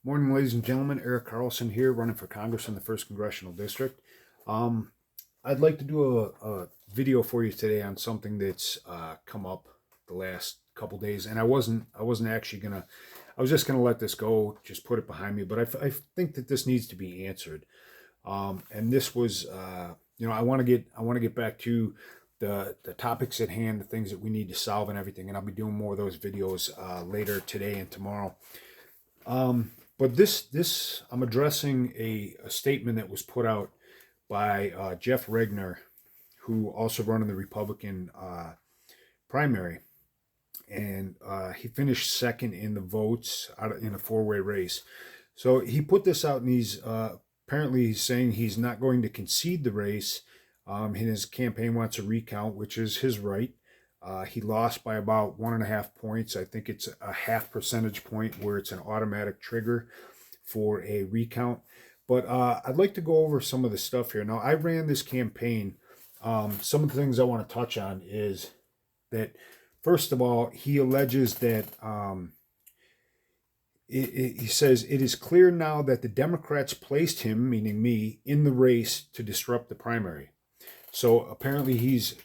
Morning, ladies and gentlemen. Eric Carlson here, running for Congress in the 1st Congressional District. Um, I'd like to do a video for you today on something that's come up the last couple days, and I wasn't actually gonna. I was just gonna let this go, just put it behind me. But I think that this needs to be answered. And this was, I want to get back to the topics at hand, the things that we need to solve, and everything. And I'll be doing more of those videos later today and tomorrow. But this I'm addressing a statement that was put out by Jeff Regner, who also ran in the Republican primary, and he finished second in the votes in a four-way race. So he put this out, and he's saying he's not going to concede the race. His campaign wants a recount, which is his right. He lost by about 1.5 points. I think it's a half percentage point where it's an automatic trigger for a recount. But I'd like to go over some of the stuff here. Now, I ran this campaign. Some of the things I want to touch on is that, first of all, he alleges that he says, it is clear now that the Democrats placed him, meaning me, in the race to disrupt the primary. So apparently he's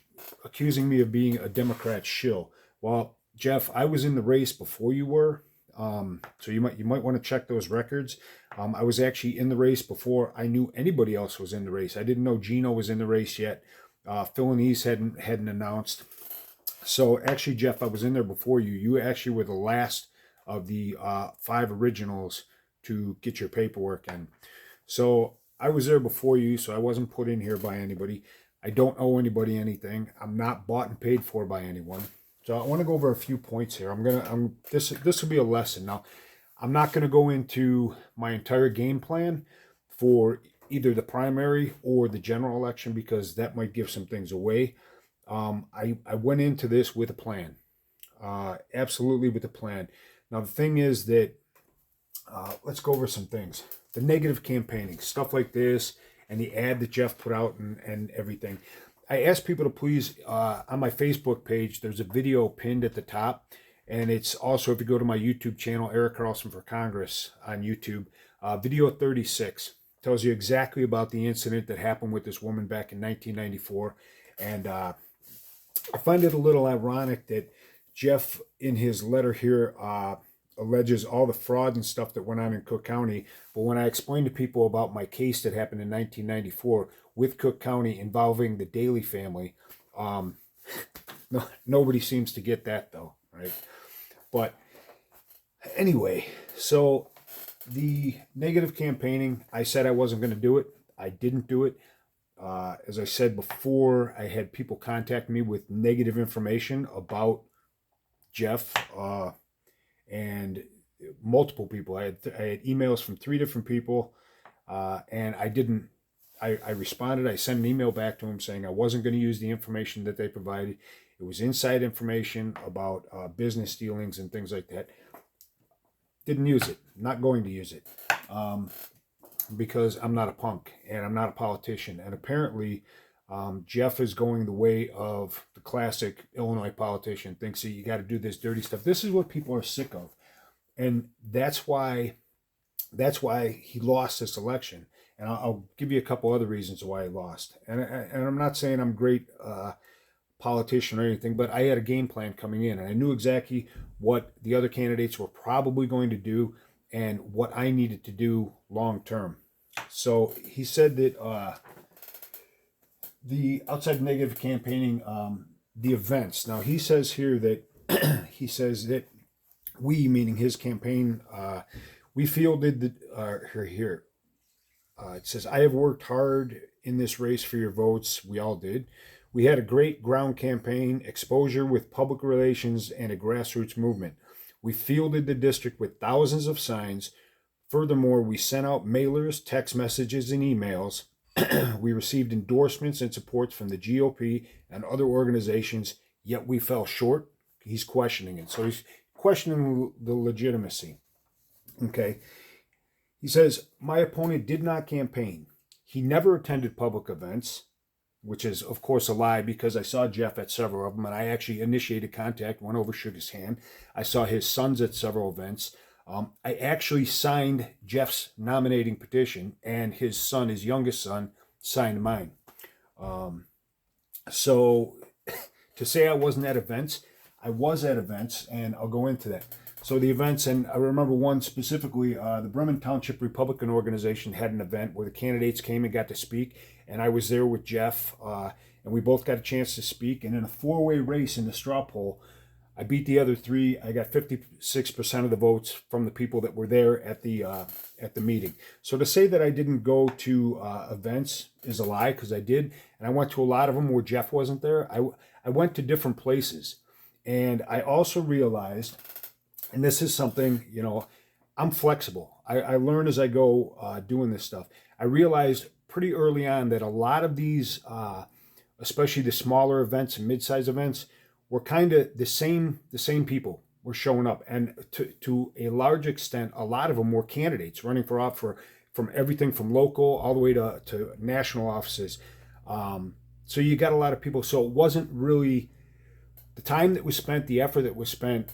accusing me of being a Democrat shill. Well, Jeff, I was in the race before you were, so you might want to check those records. I was actually in the race before I knew anybody else was in the race. I didn't know Gino was in the race yet. Phil and East hadn't announced. So actually, Jeff, I was in there before you. You actually were the last of the 5 originals to get your paperwork in. So I was there before you, so I wasn't put in here by anybody. I don't owe anybody anything. I'm not bought and paid for by anyone. So I want to go over a few points here. This will be a lesson. Now, I'm not going to go into my entire game plan for either the primary or the general election because that might give some things away. I went into this with a plan, absolutely with a plan. Now, the thing is that let's go over some things. The negative campaigning, stuff like this, and the ad that Jeff put out and everything. I asked people to please, on my Facebook page, there's a video pinned at the top. And it's also, if you go to my YouTube channel, Eric Carlson for Congress on YouTube, video 36 tells you exactly about the incident that happened with this woman back in 1994. And I find it a little ironic that Jeff, in his letter here, alleges all the fraud and stuff that went on in Cook County. But when I explained to people about my case that happened in 1994 with Cook County involving the Daley family, nobody seems to get that though, right? But anyway, so the negative campaigning, I said I wasn't going to do it. I didn't do it. As I said before, I had people contact me with negative information about Jeff, and multiple people. I had emails from 3 different people, and I responded. I sent an email back to them saying I wasn't going to use the information that they provided. It was inside information about business dealings and things like that. Didn't use it. Not going to use it because I'm not a punk and I'm not a politician. And apparently, Jeff is going the way of the classic Illinois politician, thinks that you got to do this dirty stuff. This is what people are sick of. And that's why he lost this election. And I'll give you a couple other reasons why he lost. And I'm not saying I'm a great politician or anything, but I had a game plan coming in. And I knew exactly what the other candidates were probably going to do and what I needed to do long term. So he said that the outside negative campaigning, the events. Now he says here that he says that we, meaning his campaign, we fielded here. It says, I have worked hard in this race for your votes. We all did. We had a great ground campaign, exposure with public relations, and a grassroots movement. We fielded the district with thousands of signs. Furthermore, we sent out mailers, text messages, and emails. We received endorsements and supports from the GOP and other organizations, yet we fell short. He's questioning it. So he's questioning the legitimacy. Okay. He says, my opponent did not campaign. He never attended public events, which is, of course, a lie because I saw Jeff at several of them, and I actually initiated contact, went over, shook his hand. I saw his sons at several events. I actually signed Jeff's nominating petition, and his son, his youngest son, signed mine. So to say I wasn't at events, I was at events, and I'll go into that. So the events, and I remember one specifically, the Bremen Township Republican Organization had an event where the candidates came and got to speak, and I was there with Jeff, and we both got a chance to speak. And in a four-way race in the straw poll, I beat the other three. I got 56% of the votes from the people that were there at the meeting. So to say that I didn't go to events is a lie, because I did, and I went to a lot of them where Jeff wasn't there. I went to different places, and I also realized, and this is something, I'm flexible. I learn as I go doing this stuff. I realized pretty early on that a lot of these, especially the smaller events and mid-sized events, were kind of the same people were showing up. And to a large extent, a lot of them were candidates running for office from everything from local all the way to national offices. So you got a lot of people. So it wasn't really the time that was spent, the effort that was spent,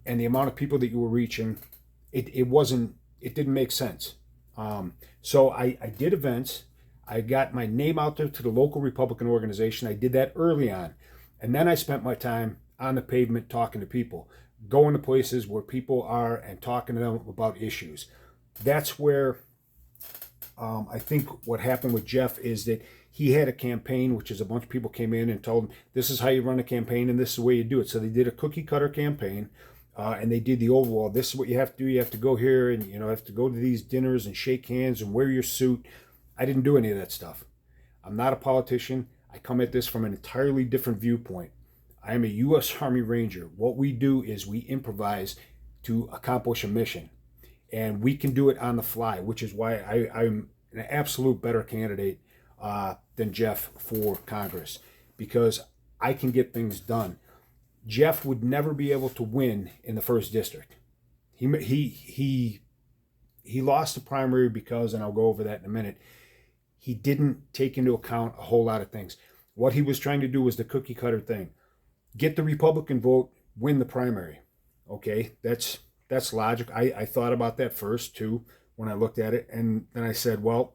and the amount of people that you were reaching, it didn't make sense. So I did events. I got my name out there to the local Republican organization. I did that early on. And then I spent my time on the pavement talking to people, going to places where people are and talking to them about issues. That's where I think what happened with Jeff is that he had a campaign, which is a bunch of people came in and told him, this is how you run a campaign and this is the way you do it. So they did a cookie cutter campaign, and they did the overall, this is what you have to do. You have to go here and have to go to these dinners and shake hands and wear your suit. I didn't do any of that stuff. I'm not a politician. I come at this from an entirely different viewpoint. I am a U.S. Army Ranger. What we do is we improvise to accomplish a mission. And we can do it on the fly, which is why I'm an absolute better candidate than Jeff for Congress, because I can get things done. Jeff would never be able to win in the 1st District. He lost the primary because, and I'll go over that in a minute, he didn't take into account a whole lot of things. What he was trying to do was the cookie cutter thing. Get the Republican vote, win the primary. Okay, that's logic. I thought about that first too when I looked at it, and then I said, well,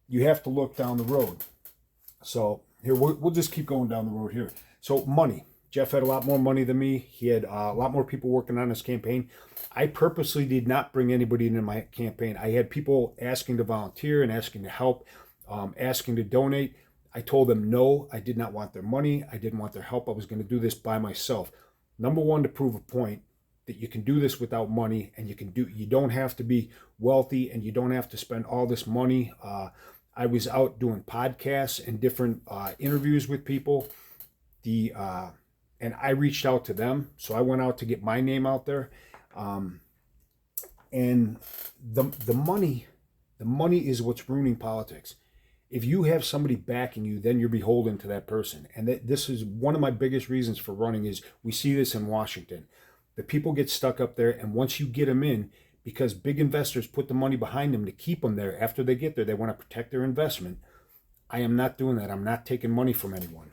you have to look down the road. So here, we'll just keep going down the road here. So money. Jeff had a lot more money than me. He had a lot more people working on his campaign. I purposely did not bring anybody into my campaign. I had people asking to volunteer and asking to help, asking to donate. I told them no, I did not want their money. I didn't want their help. I was going to do this by myself. Number one, to prove a point that you can do this without money, and you don't have to be wealthy, and you don't have to spend all this money. I was out doing podcasts and different interviews with people. And I reached out to them. So I went out to get my name out there. And the money is what's ruining politics. If you have somebody backing you, then you're beholden to that person. And this is one of my biggest reasons for running is we see this in Washington. The people get stuck up there, and once you get them in, because big investors put the money behind them to keep them there, after they get there, they want to protect their investment. I am not doing that. I'm not taking money from anyone.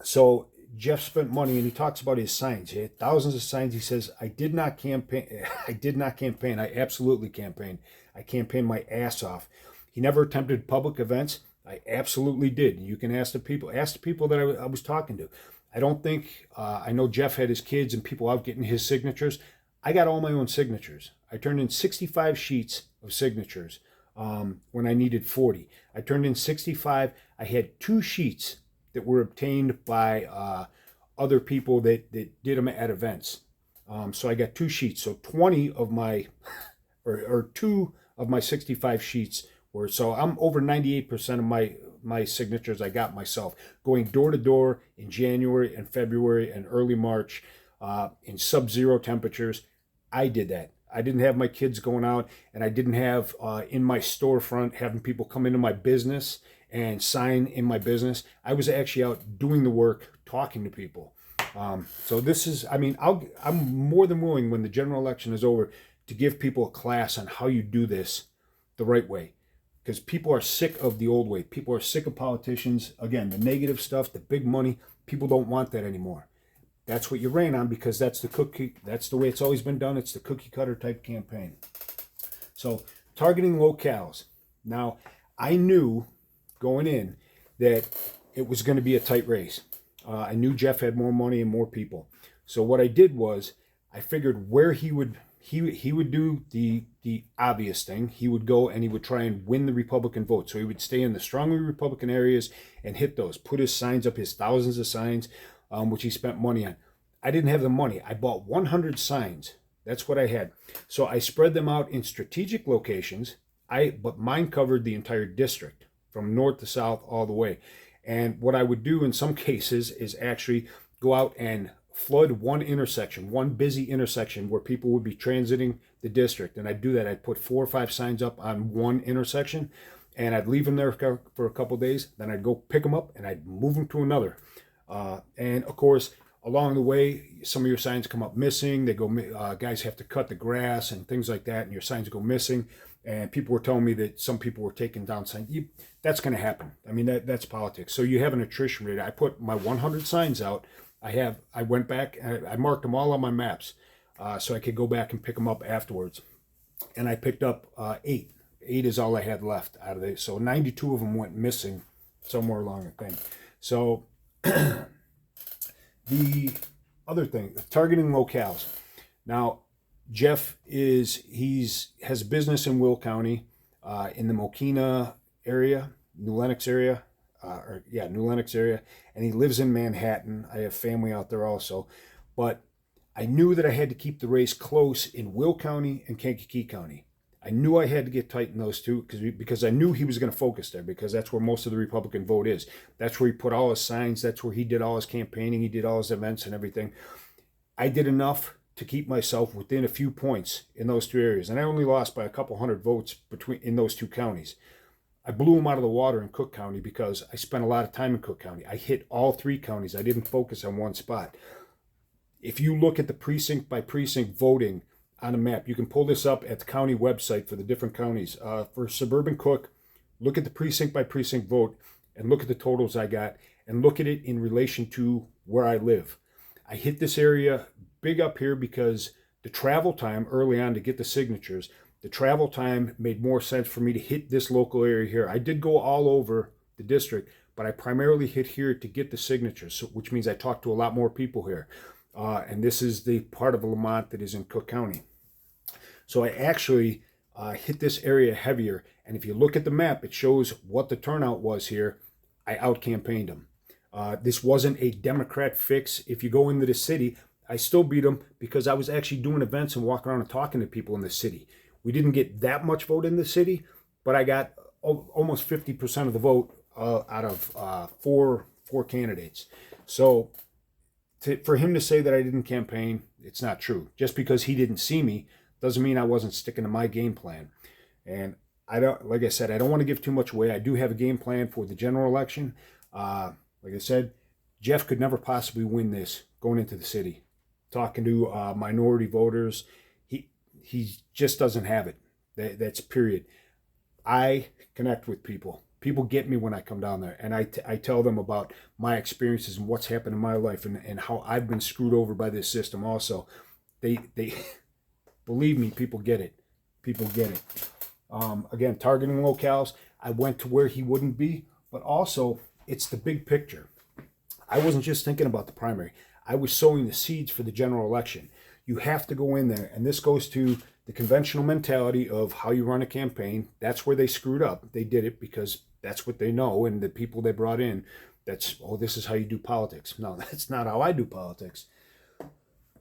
So Jeff spent money, and he talks about his signs. He had thousands of signs. He says, I did not campaign. I absolutely campaigned. I campaigned my ass off. He never attempted public events. I absolutely did. You can ask the people that I was talking to. I don't think, I know Jeff had his kids and people out getting his signatures. I got all my own signatures. I turned in 65 sheets of signatures when I needed 40. I turned in 65. I had 2 sheets that were obtained by other people that did them at events. So I got 2 sheets. So 20 of my, or 2 of my 65 sheets were, so I'm over 98% of my signatures I got myself, going door to door in January and February and early March in sub-zero temperatures. I did that. I didn't have my kids going out, and I didn't have in my storefront having people come into my business and sign in my business. I was actually out doing the work, talking to people. So this is, I'm more than willing when the general election is over to give people a class on how you do this the right way. Because people are sick of the old way. People are sick of politicians. Again, the negative stuff, the big money. People don't want that anymore. That's what you ran on, because that's the way it's always been done. It's the cookie cutter type campaign. So targeting locales. Now, I knew going in that it was going to be a tight race. I knew Jeff had more money and more people. So what I did was I figured where he would do the obvious thing. He would go and he would try and win the Republican vote. So he would stay in the strongly Republican areas and hit those, put his signs up, his thousands of signs, which he spent money on. I didn't have the money. I bought 100 signs. That's what I had. So I spread them out in strategic locations. But mine covered the entire district from north to south all the way. And what I would do in some cases is actually go out and flood one intersection, one busy intersection where people would be transiting the district. And I'd do that. I'd put 4 or 5 signs up on one intersection, and I'd leave them there for a couple of days. Then I'd go pick them up and I'd move them to another. And of course, along the way, some of your signs come up missing. They go, guys have to cut the grass and things like that, and your signs go missing. And people were telling me that some people were taking down signs. That's going to happen. I mean, that's politics. So you have an attrition rate. I put my 100 signs out. I went back, and I marked them all on my maps, so I could go back and pick them up afterwards. And I picked up 8. 8 is all I had left out of it. So 92 of them went missing somewhere along the thing. So the other thing, targeting locales. Now, Jeff has a business in Will County, in the Mokina area, New Lenox area, New Lenox area, and he lives in Manhattan. I have family out there also, but I knew that I had to keep the race close in Will County and Kankakee County. I knew I had to get tight in those two because I knew he was going to focus there, because that's where most of the Republican vote is. That's where he put all his signs. That's where he did all his campaigning. He did all his events and everything. I did enough to keep myself within a few points in those 2 areas. And I only lost by a couple hundred votes in those 2 counties. I blew them out of the water in Cook County because I spent a lot of time in Cook County. I hit all 3 counties. I didn't focus on one spot. If you look at the precinct by precinct voting on a map, you can pull this up at the county website for the different counties. For suburban Cook, look at the precinct by precinct vote and look at the totals I got and look at it in relation to where I live. I hit this area big up here because the travel time early on to get the signatures, the travel time made more sense for me to hit this local area here. I did go all over the district, but I primarily hit here to get the signatures, which means I talked to a lot more people here. And this is the part of Lamont that is in Cook County. So I actually hit this area heavier. And if you look at the map, it shows what the turnout was here. I out-campaigned them. This wasn't a Democrat fix. If you go into the city, I still beat them because I was actually doing events and walking around and talking to people in the city. We didn't get that much vote in the city, but I got almost 50% of the vote out of four candidates. So for him to say that I didn't campaign, it's not true. Just because he didn't see me doesn't mean I wasn't sticking to my game plan. And like I said, I don't want to give too much away. I do have a game plan for the general election. Like I said, Jeff could never possibly win this going into the city. Talking to minority voters, he just doesn't have it. That's period. I connect with people. People get me when I come down there, and I tell them about my experiences and what's happened in my life and how I've been screwed over by this system also. They believe me, people get it. People get it. Again, targeting locales, I went to where he wouldn't be, but also it's the big picture. I wasn't just thinking about the primary. I was sowing the seeds for the general election. You have to go in there, and this goes to the conventional mentality of how you run a campaign. That's where they screwed up. They did it because that's what they know, and the people they brought in, this is how you do politics. No, that's not how I do politics.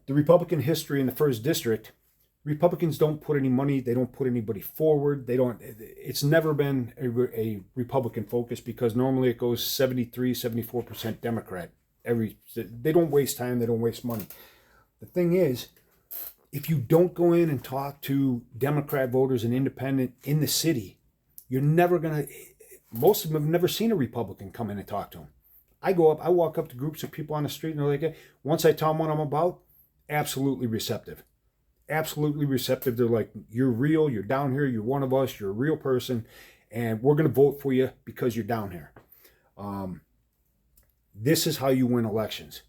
The Republican history in the 1st District, Republicans don't put any money, they don't put anybody forward, it's never been a Republican focus because normally it goes 73-74% Democrat. They don't waste time, they don't waste money. The thing is, if you don't go in and talk to Democrat voters and independent in the city, you're never going to, most of them have never seen a Republican come in and talk to them. I walk up to groups of people on the street and they're like, once I tell them what I'm about, absolutely receptive. Absolutely receptive. They're like, you're real, you're down here, you're one of us, you're a real person, and we're going to vote for you because you're down here. This is how you win elections.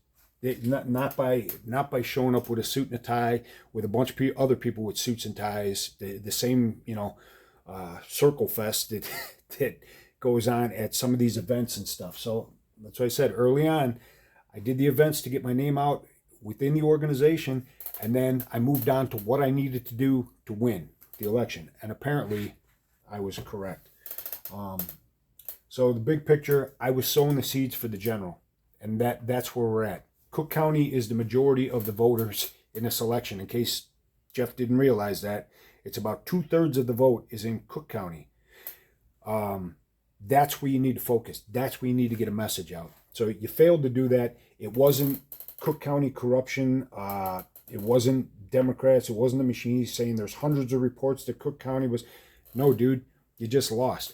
Not by showing up with a suit and a tie with a bunch of other people with suits and ties. The same, circle fest that goes on at some of these events and stuff. So that's why I said early on, I did the events to get my name out within the organization, and then I moved on to what I needed to do to win the election. And apparently, I was correct. So the big picture, I was sowing the seeds for the general, and that's where we're at. Cook County is the majority of the voters in this election. In case Jeff didn't realize that, it's about 2/3 of the vote is in Cook County. That's where you need to focus. That's where you need to get a message out. So you failed to do that. It wasn't Cook County corruption. It wasn't Democrats. It wasn't the machines saying there's hundreds of reports that Cook County was. No, dude, you just lost.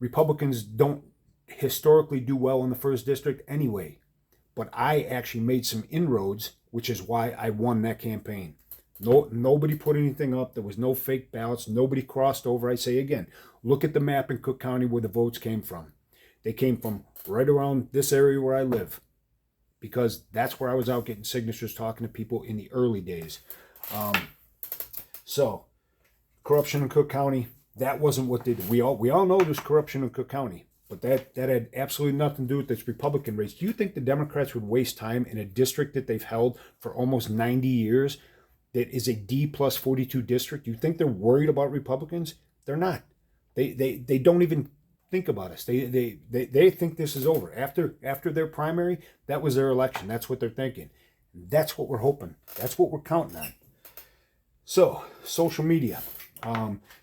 Republicans don't historically do well in the first district anyway. But I actually made some inroads, which is why I won that campaign. Nobody put anything up. There was no fake ballots. Nobody crossed over. I say again, look at the map in Cook County where the votes came from. They came from right around this area where I live, because that's where I was out getting signatures, talking to people in the early days. So corruption in Cook County, that wasn't what they did. We all know there's corruption in Cook County, but that had absolutely nothing to do with this Republican race. Do you think the Democrats would waste time in a district that they've held for almost 90 years that is a D+42 district? Do you think they're worried about Republicans? They're not. They don't even think about us. They think this is over. After their primary, that was their election. That's what they're thinking. That's what we're hoping. That's what we're counting on. So, social media.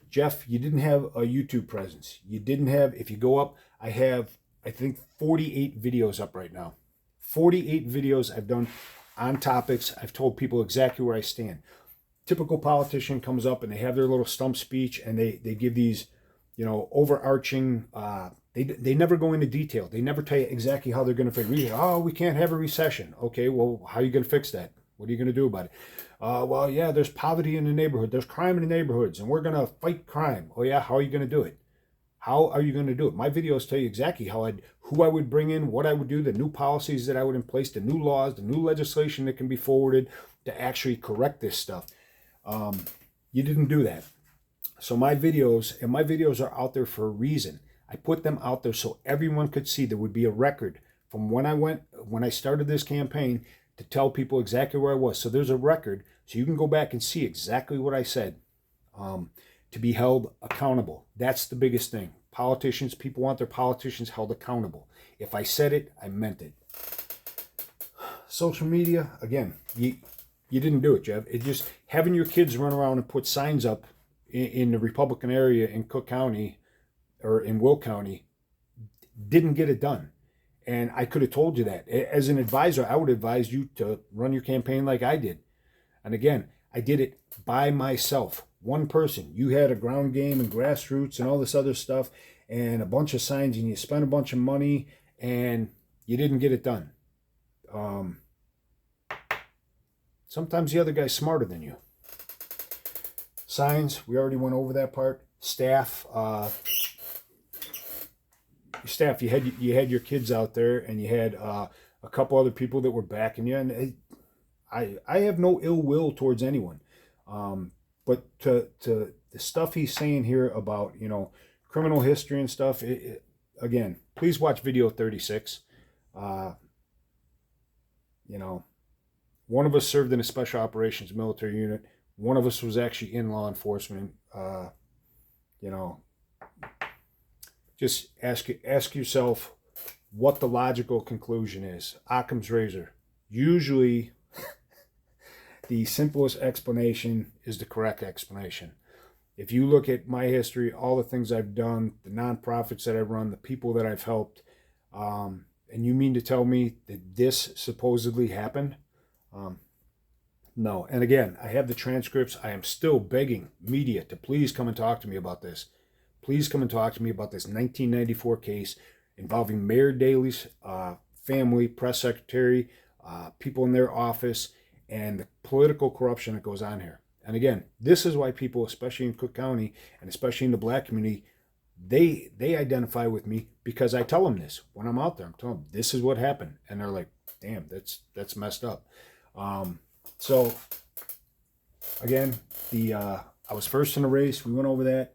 Jeff, you didn't have a YouTube presence. You didn't have, if you go up, I have, I think, 48 videos up right now. 48 videos I've done on topics. I've told people exactly where I stand. Typical politician comes up and they have their little stump speech and they give these, overarching, they never go into detail. They never tell you exactly how they're going to fix it. Oh, we can't have a recession. Okay, well, how are you going to fix that? What are you going to do about it? Well, yeah, there's poverty in the neighborhood. There's crime in the neighborhoods, and we're going to fight crime. Oh, yeah, how are you going to do it? How are you going to do it? My videos tell you exactly who I would bring in, what I would do, the new policies that I would in place, the new laws, the new legislation that can be forwarded to actually correct this stuff. You didn't do that. So my videos are out there for a reason. I put them out there so everyone could see. There would be a record from when I started this campaign to tell people exactly where I was. So there's a record, so you can go back and see exactly what I said, to be held accountable. That's the biggest thing. Politicians, people want their politicians held accountable. If I said it, I meant it. Social media, again, you didn't do it, Jeff. It just, having your kids run around and put signs up in the Republican area in Cook County or in Will County didn't get it done. And I could have told you that. As an advisor, I would advise you to run your campaign like I did. And again, I did it by myself. One person. You had a ground game and grassroots and all this other stuff and a bunch of signs, and you spent a bunch of money and you didn't get it done. Sometimes the other guy's smarter than you. Signs, we already went over that part. Staff, you had your kids out there, and you had a couple other people that were backing you, and I have no ill will towards anyone, but to the stuff he's saying here about criminal history and stuff, again, please watch video 36. One of us served in a special operations military unit. One of us was actually in law enforcement. Just ask yourself what the logical conclusion is. Occam's razor. Usually, the simplest explanation is the correct explanation. If you look at my history, all the things I've done, the nonprofits that I've run, the people that I've helped, and you mean to tell me that this supposedly happened? No. And again, I have the transcripts. I am still begging media to please come and talk to me about this. Please come and talk to me about this 1994 case involving Mayor Daley's family, press secretary, people in their office, and the political corruption that goes on here. And again, this is why people, especially in Cook County and especially in the black community, they identify with me, because I tell them this when I'm out there. I'm telling them this is what happened, and they're like, damn, that's messed up. So again, I was first in the race. We went over that.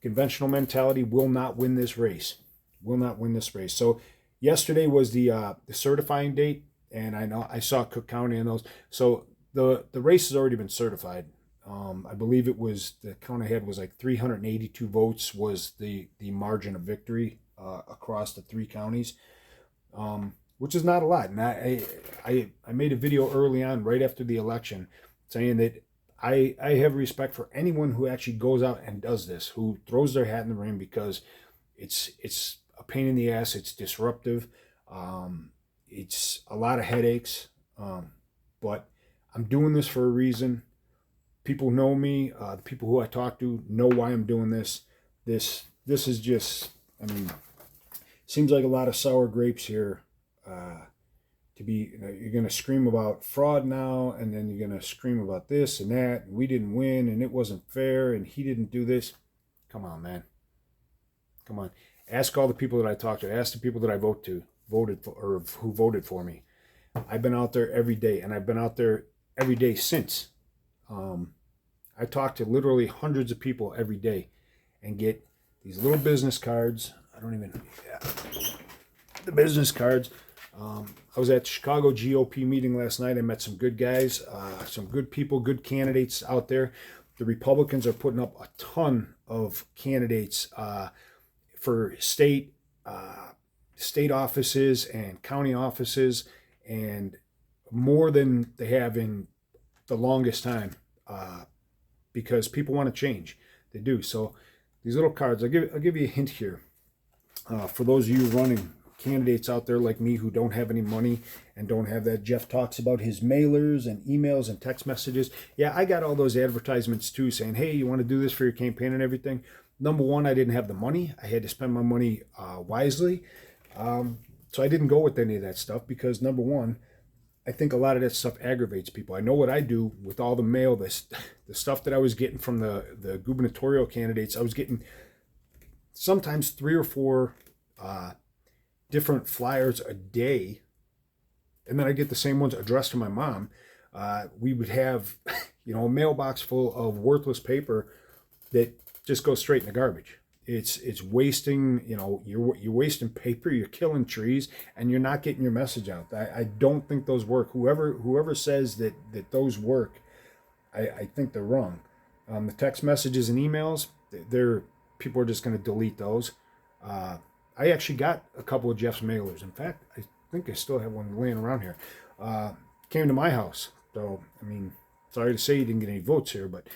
Conventional mentality will not win this race. Will not win this race. So yesterday was the certifying date, and I saw Cook County in those. So the race has already been certified. I believe it was, the count I had was like 382 votes was the margin of victory across the 3 counties, which is not a lot. And I made a video early on, right after the election, saying that I have respect for anyone who actually goes out and does this, who throws their hat in the ring, because it's a pain in the ass. It's disruptive. It's a lot of headaches. But I'm doing this for a reason. People know me. The people who I talk to know why I'm doing this. This is just, I mean, seems like a lot of sour grapes here. To be, you're going to scream about fraud now, and then you're going to scream about this and that, and we didn't win, and it wasn't fair, and he didn't do this. Come on, man. Come on. Ask all the people that I talk to. Ask the people that I voted for, or who voted for me. I've been out there every day, and I've been out there every day since. I talk to literally hundreds of people every day and get these little business cards. I don't even, the business cards. I was at the Chicago GOP meeting last night. I met some good guys, some good people, good candidates out there. The Republicans are putting up a ton of candidates for state offices and county offices, and more than they have in the longest time, because people want to change. They do. So these little cards, I'll give you a hint here. For those of you running candidates out there like me who don't have any money and don't have that. Jeff talks about his mailers and emails and text messages. Yeah, I got all those advertisements too, saying, hey, you want to do this for your campaign and everything. Number one, I didn't have the money. I had to spend my money wisely. So I didn't go with any of that stuff because, number one, I think a lot of that stuff aggravates people. I know what I do with all the mail, the stuff that I was getting from the gubernatorial candidates. I was getting sometimes 3 or 4 different flyers a day, and then I get the same ones addressed to my mom. We would have, a mailbox full of worthless paper that just goes straight in the garbage. It's wasting, you're wasting paper, you're killing trees, and you're not getting your message out. I don't think those work. Whoever says that those work, I think they're wrong. The text messages and emails, people are just going to delete those. I actually got a couple of Jeff's mailers. In fact, I think I still have one laying around here. Came to my house. So, sorry to say you didn't get any votes here, but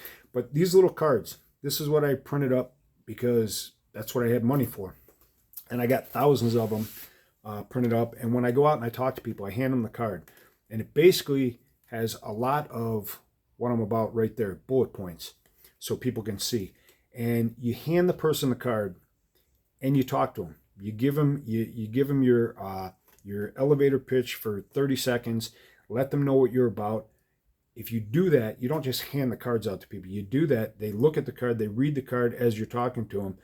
these little cards, this is what I printed up because that's what I had money for. And I got thousands of them printed up. And when I go out and I talk to people, I hand them the card. And it basically has a lot of what I'm about right there, bullet points, so people can see. And you hand the person the card and you talk to them. You give them your elevator pitch for 30 seconds. Let them know what you're about. If you do that, you don't just hand the cards out to people. You do that, they look at the card, they read the card as you're talking to them.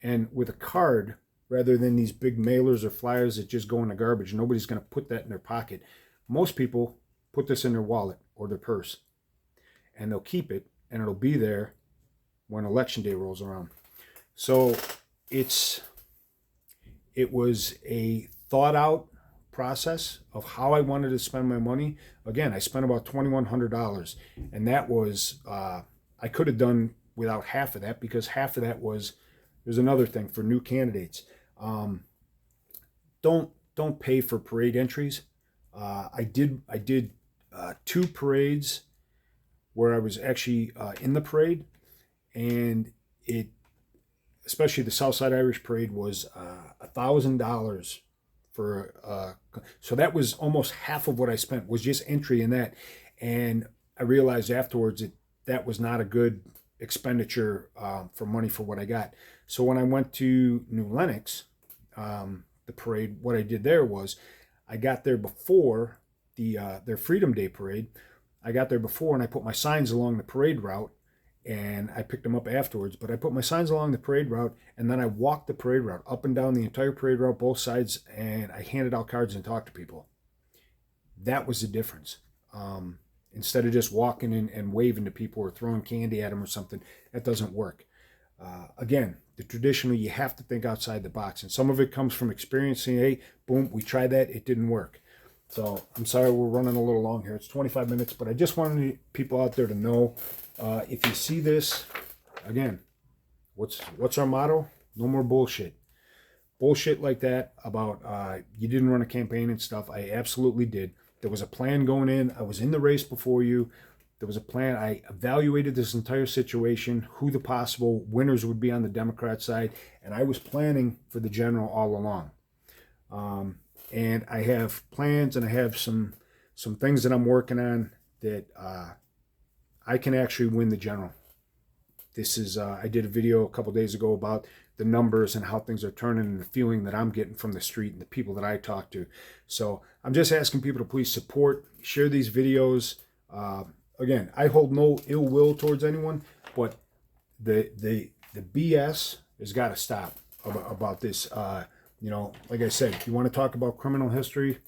And with a card, rather than these big mailers or flyers that just go in the garbage, nobody's going to put that in their pocket. Most people put this in their wallet or their purse, and they'll keep it, and it'll be there when election day rolls around. So it was a thought out process of how I wanted to spend my money. Again, I spent about $2,100, and that was, I could have done without half of that, because half of that was, there's another thing for new candidates. Don't pay for parade entries. I did 2 parades where I was actually in the parade, and especially the Southside Irish Parade, was $1,000 for. So that was almost half of what I spent was just entry in that, and I realized afterwards that was not a good expenditure for money for what I got. So when I went to New Lenox, the parade, what I did there was I got there before their Freedom Day parade. I got there before, and I put my signs along the parade route, and I picked them up afterwards. But I put my signs along the parade route, and then I walked the parade route up and down the entire parade route, both sides, and I handed out cards and talked to people. That was the difference. Instead of just walking in and waving to people or throwing candy at them or something, that doesn't work. Again, traditionally, you have to think outside the box. And some of it comes from experiencing, hey, boom, we tried that, it didn't work. So I'm sorry we're running a little long here. It's 25 minutes, but I just wanted people out there to know, if you see this, again, what's our motto? No more bullshit. Bullshit like that about you didn't run a campaign and stuff. I absolutely did. There was a plan going in. I was in the race before you. There was a plan. I evaluated this entire situation, who the possible winners would be on the Democrat side, and I was planning for the general all along. And I have plans, and I have some things that I'm working on that I can actually win the general. This is I did a video a couple days ago about the numbers and how things are turning and the feeling that I'm getting from the street and the people that I talk to. So I'm just asking people to please support, share these videos. Again, I hold no ill will towards anyone, but the BS has got to stop about this. You know, like I said, if you want to talk about criminal history,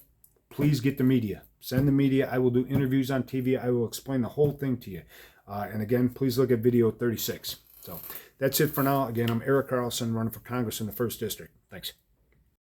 please get the media. Send the media. I will do interviews on TV. I will explain the whole thing to you. And again, please look at video 36. So that's it for now. Again, I'm Eric Carlson, running for Congress in the 1st District. Thanks.